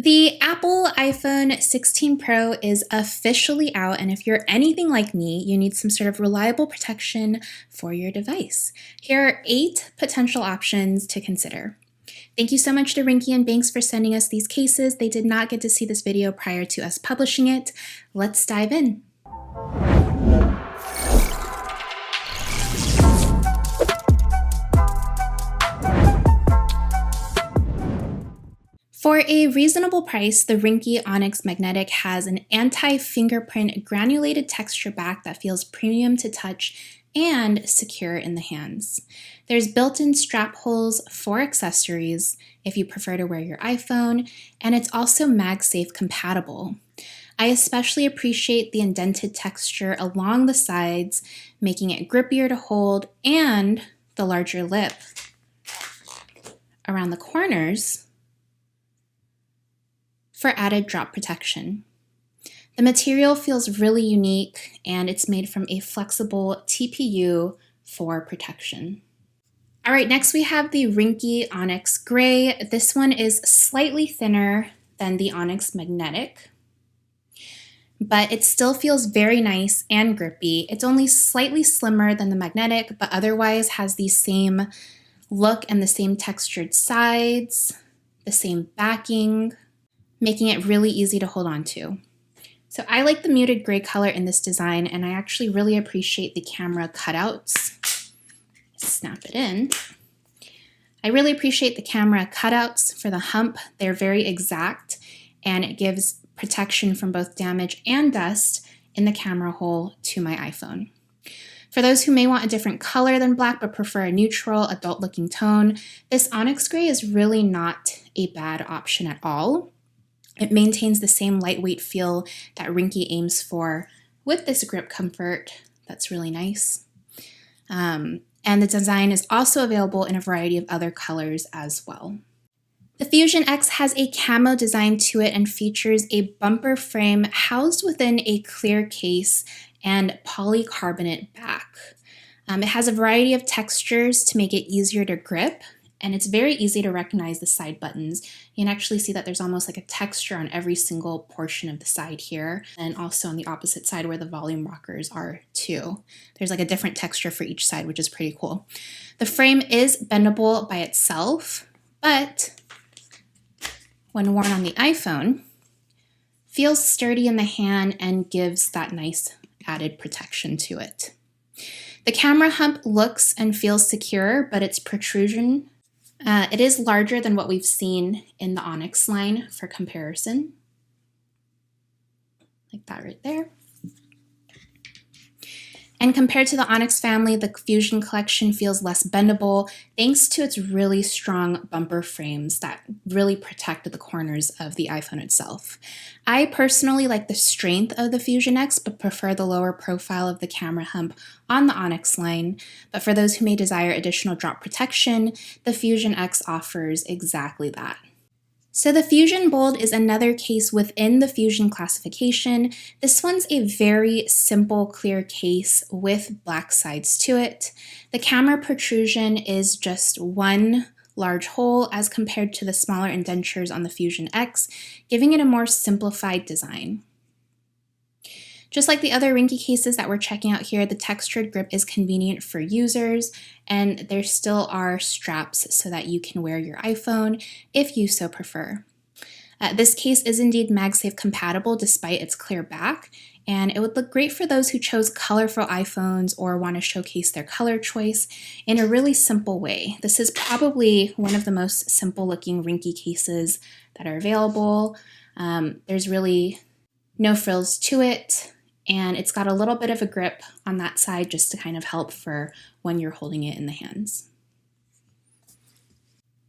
The Apple iPhone 16 Pro is officially out, and if you're anything like me, you need some sort of reliable protection for your device. Here are 8 potential options to consider. Thank you so much to Ringke and Benks for sending us these cases. They did not get to see this video prior to us publishing it. Let's dive in. For a reasonable price, the Ringke Onyx Magnetic has an anti-fingerprint granulated texture back that feels premium to touch and secure in the hands. There's built-in strap holes for accessories if you prefer to wear your iPhone, and it's also MagSafe compatible. I especially appreciate the indented texture along the sides, making it grippier to hold, and the larger lip around the corners for added drop protection. The material feels really unique, and it's made from a flexible TPU for protection. All right, next we have the Ringke Onyx Gray. This one is slightly thinner than the Onyx Magnetic, but it still feels very nice and grippy. It's only slightly slimmer than the Magnetic, but otherwise has the same look and the same textured sides, the same backing, making it really easy to hold on to. So I like the muted gray color in this design, and I actually really appreciate the camera cutouts. Snap it in. I really appreciate the camera cutouts for the hump. They're very exact, and it gives protection from both damage and dust in the camera hole to my iPhone. For those who may want a different color than black but prefer a neutral, adult-looking tone, this Onyx Gray is really not a bad option at all. It maintains the same lightweight feel that Ringke aims for with this grip comfort. That's really nice. And the design is also available in a variety of other colors as well. The Fusion-X has a camo design to it and features a bumper frame housed within a clear case and polycarbonate back. It has a variety of textures to make it easier to grip, and it's very easy to recognize the side buttons. You can actually see that there's almost like a texture on every single portion of the side here, and also on the opposite side where the volume rockers are too. There's like a different texture for each side, which is pretty cool. The frame is bendable by itself, but when worn on the iPhone, feels sturdy in the hand and gives that nice added protection to it. The camera hump looks and feels secure, but its protrusion it is larger than what we've seen in the Onyx line for comparison. Like that right there. And compared to the Onyx family, the Fusion collection feels less bendable thanks to its really strong bumper frames that really protect the corners of the iPhone itself. I personally like the strength of the Fusion-X, but prefer the lower profile of the camera hump on the Onyx line. But for those who may desire additional drop protection, the Fusion-X offers exactly that. So the Fusion Bold is another case within the Fusion classification. This one's a very simple, clear case with black sides to it. The camera protrusion is just one large hole as compared to the smaller indentures on the Fusion-X, giving it a more simplified design. Just like the other Ringke cases that we're checking out here, the textured grip is convenient for users, and there still are straps so that you can wear your iPhone if you so prefer. This case is indeed MagSafe compatible despite its clear back, and it would look great for those who chose colorful iPhones or want to showcase their color choice in a really simple way. This is probably one of the most simple looking Ringke cases that are available. There's really no frills to it, and it's got a little bit of a grip on that side just to kind of help for when you're holding it in the hands.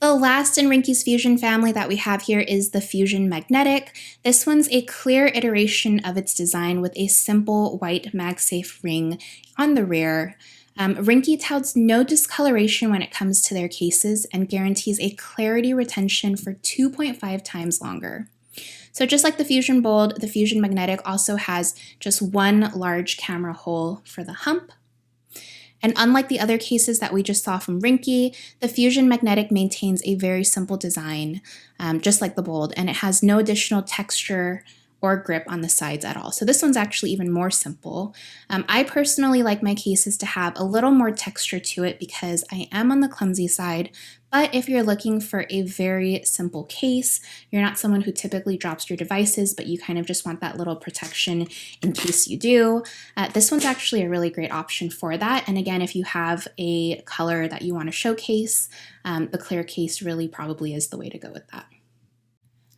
The last in Ringke's Fusion family that we have here is the Fusion Magnetic. This one's a clear iteration of its design with a simple white MagSafe ring on the rear. Ringke touts no discoloration when it comes to their cases and guarantees a clarity retention for 2.5 times longer. So just like the Fusion Bold, the Fusion Magnetic also has just one large camera hole for the hump. And unlike the other cases that we just saw from Ringke, the Fusion Magnetic maintains a very simple design, just like the Bold, and it has no additional texture or grip on the sides at all. So this one's actually even more simple. I personally like my cases to have a little more texture to it because I am on the clumsy side, but if you're looking for a very simple case, you're not someone who typically drops your devices, but you kind of just want that little protection in case you do, this one's actually a really great option for that. And again, if you have a color that you want to showcase, the clear case really probably is the way to go with that.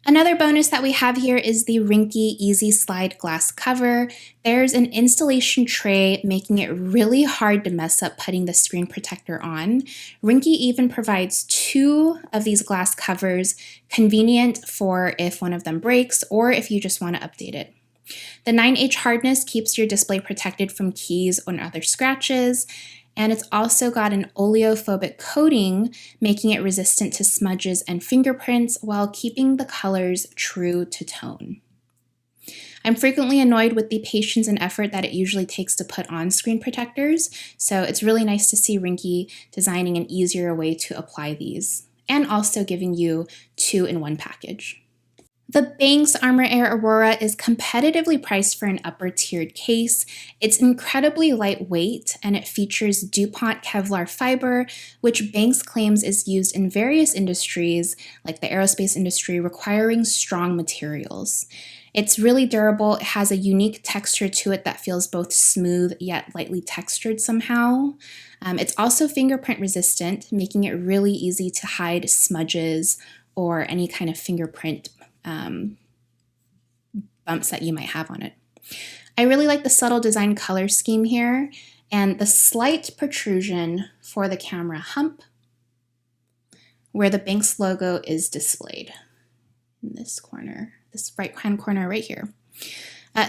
Another bonus that we have here is the Ringke Easy Slide glass cover. There's an installation tray making it really hard to mess up putting the screen protector on. Ringke even provides 2 of these glass covers, convenient for if one of them breaks or if you just want to update it. The 9H hardness keeps your display protected from keys or other scratches, and it's also got an oleophobic coating, making it resistant to smudges and fingerprints while keeping the colors true to tone. I'm frequently annoyed with the patience and effort that it usually takes to put on screen protectors, so it's really nice to see Ringke designing an easier way to apply these, and also giving you 2 in 1 package. The Benks ArmorAir Aurora is competitively priced for an upper-tiered case. It's incredibly lightweight, and it features DuPont Kevlar fiber, which Benks claims is used in various industries, like the aerospace industry, requiring strong materials. It's really durable. It has a unique texture to it that feels both smooth yet lightly textured somehow. It's also fingerprint resistant, making it really easy to hide smudges or any kind of fingerprint bumps that you might have on it. I really like the subtle design color scheme here and the slight protrusion for the camera hump where the Benks logo is displayed in this corner, this right-hand corner right here.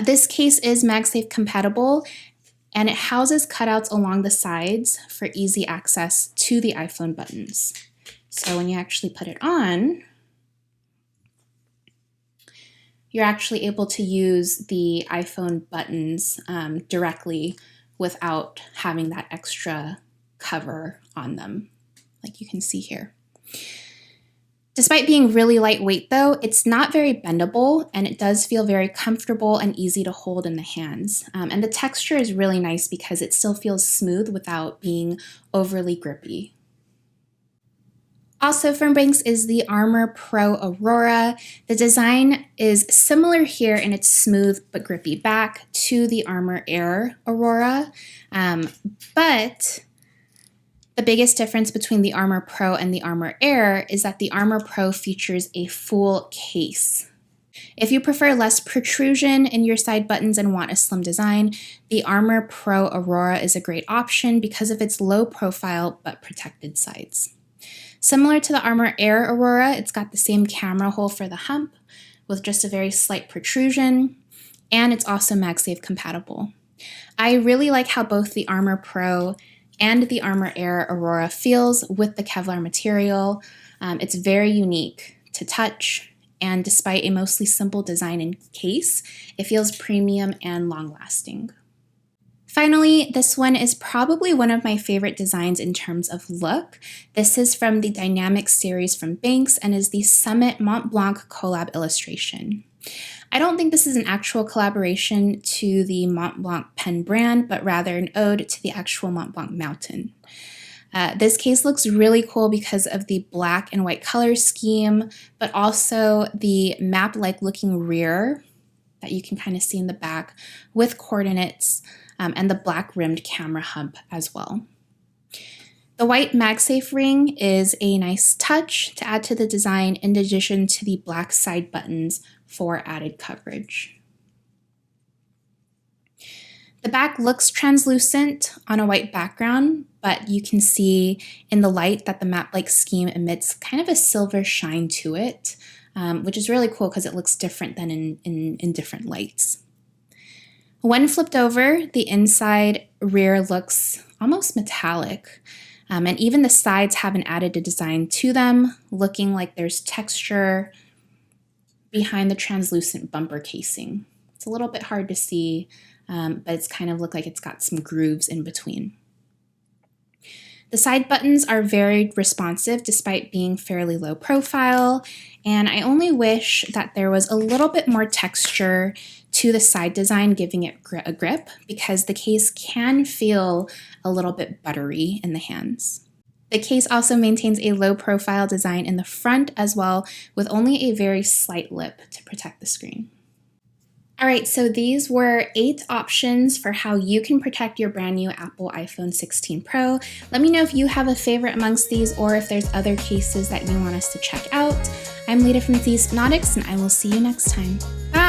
This case is MagSafe compatible, and it houses cutouts along the sides for easy access to the iPhone buttons. So when you actually put it on, you're actually able to use the iPhone buttons directly without having that extra cover on them, like you can see here. Despite being really lightweight though, it's not very bendable, and it does feel very comfortable and easy to hold in the hands. And the texture is really nice because it still feels smooth without being overly grippy. Also from Benks is the ArmorPro Aurora. The design is similar here in its smooth but grippy back to the ArmorAir Aurora, but the biggest difference between the ArmorPro and the ArmorAir is that the ArmorPro features a full case. If you prefer less protrusion in your side buttons and want a slim design, the ArmorPro Aurora is a great option because of its low profile but protected sides. Similar to the ArmorAir Aurora, it's got the same camera hole for the hump with just a very slight protrusion, and it's also MagSafe compatible. I really like how both the ArmorPro and the ArmorAir Aurora feels with the Kevlar material. It's very unique to touch, and despite a mostly simple design and case, it feels premium and long-lasting. Finally, this one is probably one of my favorite designs in terms of look. This is from the Dynamic series from Benks and is the Summit Mont Blanc collab illustration. I don't think this is an actual collaboration to the Mont Blanc pen brand, but rather an ode to the actual Mont Blanc mountain. This case looks really cool because of the black and white color scheme, but also the map-like looking rear that you can kind of see in the back with coordinates, and the black rimmed camera hump as well. The white MagSafe ring is a nice touch to add to the design in addition to the black side buttons for added coverage. The back looks translucent on a white background, but you can see in the light that the map-like scheme emits kind of a silver shine to it, which is really cool because it looks different than in different lights. When flipped over, the inside rear looks almost metallic, and even the sides have an added design to them, looking like there's texture behind the translucent bumper casing. It's a little bit hard to see, but it's kind of look like it's got some grooves in between. The side buttons are very responsive despite being fairly low profile, and I only wish that there was a little bit more texture to the side design, giving it a grip, because the case can feel a little bit buttery in the hands. The case also maintains a low profile design in the front as well, with only a very slight lip to protect the screen. All right, so these were 8 options for how you can protect your brand new Apple iPhone 16 Pro. Let me know if you have a favorite amongst these or if there's other cases that you want us to check out. I'm Lita from Sypnotix, and I will see you next time. Bye!